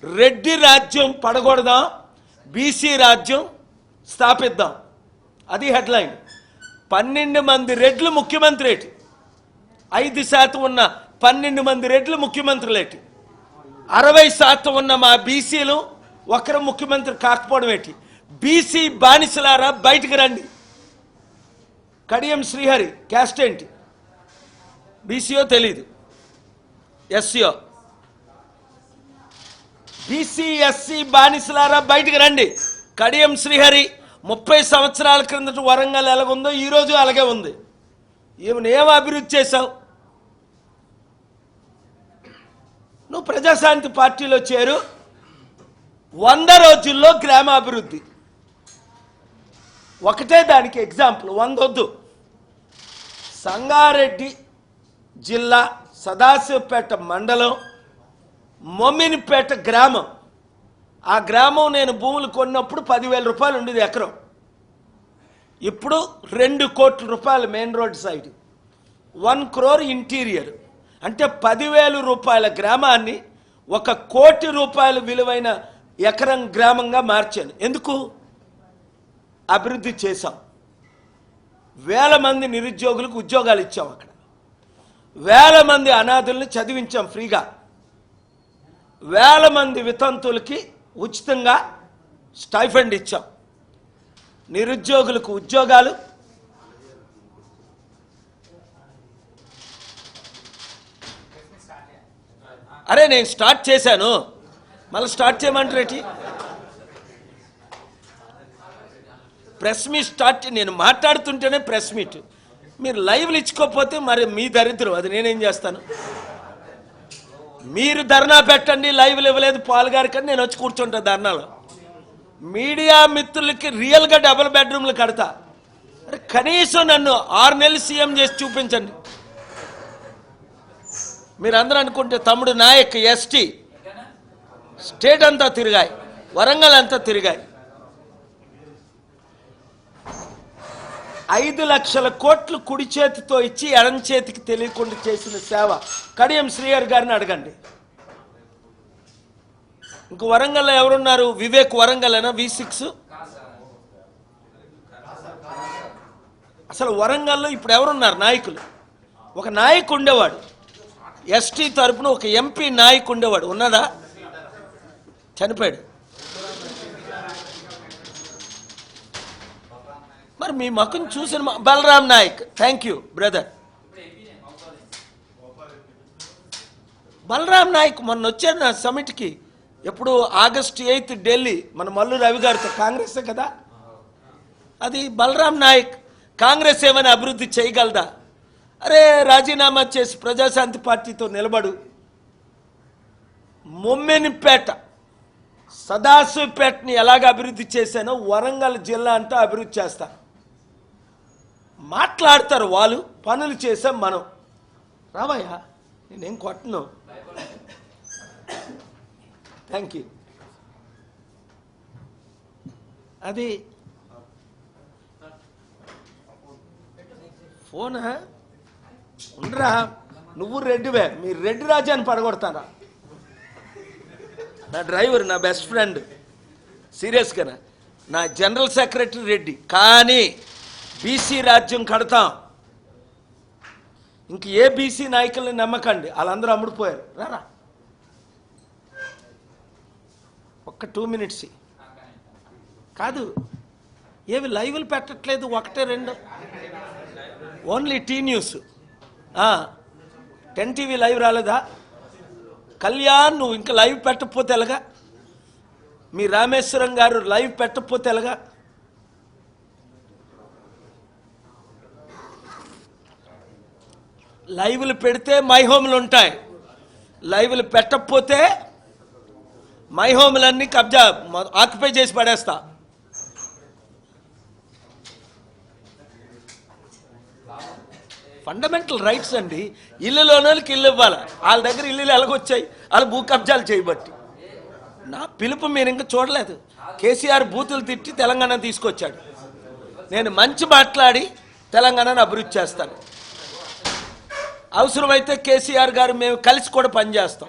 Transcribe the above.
రెడ్డి రాజ్యం పడగొడదాం, బీసీ రాజ్యం స్థాపిద్దాం, అది హెడ్లైన్. 12 మంది రెడ్లు ముఖ్యమంత్రి, 5% ఉన్న 12 మంది రెడ్లు ముఖ్యమంత్రులేటి, 60% ఉన్న మా బీసీలు ఒకరు ముఖ్యమంత్రి కాకపోవడం ఏంటి? బీసీ బానిసలారా బయటికి రండి. కడియం శ్రీహరి క్యాస్ట్ ఏంటి? బీసీయో తెలీదు, ఎస్సీయో. బీసీ ఎస్సీ బానిసలారా బయటికి రండి. కడియం శ్రీహరి 30 సంవత్సరాల క్రిందట వరంగల్ ఎలాగుందో ఈరోజు అలాగే ఉంది. ఏం అభివృద్ధి చేశావు నువ్వు? ప్రజాశాంతి పార్టీలో చేరు, 100 రోజుల్లో గ్రామాభివృద్ధి ఒకటే దానికి ఎగ్జాంపుల్. 100 వద్దు. సంగారెడ్డి జిల్లా సదాశివపేట మండలం మొమ్మినిపేట గ్రామం, ఆ గ్రామం నేను భూములు కొన్నప్పుడు 10,000 రూపాయలు ఉండేది ఎకరం. ఇప్పుడు 2 కోట్ల రూపాయలు main road side, 1 crore interior. అంటే 10,000 రూపాయల గ్రామాన్ని 1 కోటి రూపాయల విలువైన ఎకరం గ్రామంగా మార్చాను. ఎందుకు? అభివృద్ధి చేశాం. 1000 మంది నిరుద్యోగులకు ఉద్యోగాలు ఇచ్చాం, అక్కడ 1000 మంది అనాథుల్ని చదివించాం ఫ్రీగా, 1000 మంది వితంతులకి ఉచితంగా స్టైఫండ్ ఇచ్చాం, నిరుద్యోగులకు ఉద్యోగాలు. అరే నేను స్టార్ట్ చేశాను, మళ్ళీ స్టార్ట్ చేయమంటారేటి? ప్రెస్ మీట్ స్టార్ట్, నేను మాట్లాడుతుంటేనే ప్రెస్ మీట్. మీరు లైవ్లు ఇచ్చుకోకపోతే మరి మీ దరిద్రం, అది నేనేం చేస్తాను? మీరు ధర్నా పెట్టండి, లైవ్లు ఇవ్వలేదు పాల్ గారి కానీ నేను వచ్చి కూర్చుంటా ధర్నాలో. మీడియా మిత్రులకి రియల్గా డబుల్ బెడ్రూమ్లు కడతా. అరే కనీసం నన్ను 6 నెలలు సీఎం చేసి చూపించండి. మీరు అందరూ అనుకుంటే తమ్ముడు నాయక్ ఎస్టీ స్టేట్ అంతా తిరిగాయి, వరంగల్ అంతా తిరిగాయి. 5 లక్షల కోట్లు కుడి చేతితో ఇచ్చి ఎడం చేతికి తెలియకుండా చేసిన సేవ కడియం శ్రీహరి గారిని అడగండి. ఇంక వరంగల్లో ఎవరున్నారు? వివేక్ వరంగల్నా V6? అసలు వరంగల్లో ఇప్పుడు ఎవరున్నారు నాయకులు? ఒక నాయకు ఉండేవాడు, ఎస్టీ తరపున ఒక ఎంపీ నాయకు ఉండేవాడు, ఉన్నదా? చనిపోయాడు. మరి మీ మక్కుని చూసిన Balaram Naik, thank you brother. Balaram Naik మొన్న వచ్చారు నా సమిట్కి, ఎప్పుడు August 8 ఢిల్లీ, మన మల్లు రవి గారితో, కాంగ్రెసే కదా అది. బలరాం నాయక్ కాంగ్రెస్ ఏమైనా అభివృద్ధి చేయగలదా? అరే రాజీనామా చేసి ప్రజాశాంతి పార్టీతో నిలబడు. మొమ్మినిపేట సదాశివపేటని ఎలాగ అభివృద్ధి చేశానో వరంగల్ జిల్లా అంతా అభివృద్ధి చేస్తా. మాట్లాడతారు వాళ్ళు, పనులు చేసాం మనం. రావయ్యా, నేనేం కొట్టను. Thank you. అది ఫోనా ఉండరా? నువ్వు రెడ్డివే, మీరు రెడ్డి రాజ్యాన్ని పడగొడతారా? నా డ్రైవర్, నా బెస్ట్ ఫ్రెండ్, సీరియస్గా నా జనరల్ సెక్రటరీ రెడ్డి. కానీ బీసీ రాజ్యం కడతాం. ఇంక ఏ బీసీ నాయకుల్ని నమ్మకండి, వాళ్ళందరూ అమ్ముడిపోయారు. రారా ఒక్క 2 minutes కాదు, ఏవి లైవ్లు పెట్టట్లేదు, 1 2 only T News. 10 TV live రాలేదా? కళ్యాణ్ నువ్వు ఇంకా లైవ్ పెట్టకపోతే ఎలాగా? మీ రామేశ్వరం గారు లైవ్ పెట్టకపోతే ఎలాగా? లైవ్లు పెడితే మై హోమ్లు ఉంటాయి, లైవ్లు పెట్టకపోతే మై హోమ్లన్నీ కబ్జా ఆక్యుపై చేసి పడేస్తా. ఫండమెంటల్ రైట్స్ అండి. ఇల్లులోనోళ్ళకి ఇల్లు ఇవ్వాలి, వాళ్ళ దగ్గర ఇల్లులు ఎలాగొచ్చాయి? వాళ్ళు భూ కబ్జాలు చేయబట్టి. నా పిలుపు మీరు ఇంకా చూడలేదు. కేసీఆర్ బూతులు తిట్టి తెలంగాణ తీసుకొచ్చాడు. నేను మంచి మాట్లాడి తెలంగాణను అభివృద్ధి చేస్తాను. అవసరమైతే కేసీఆర్ గారు మేము కలిసి కూడా పనిచేస్తాం.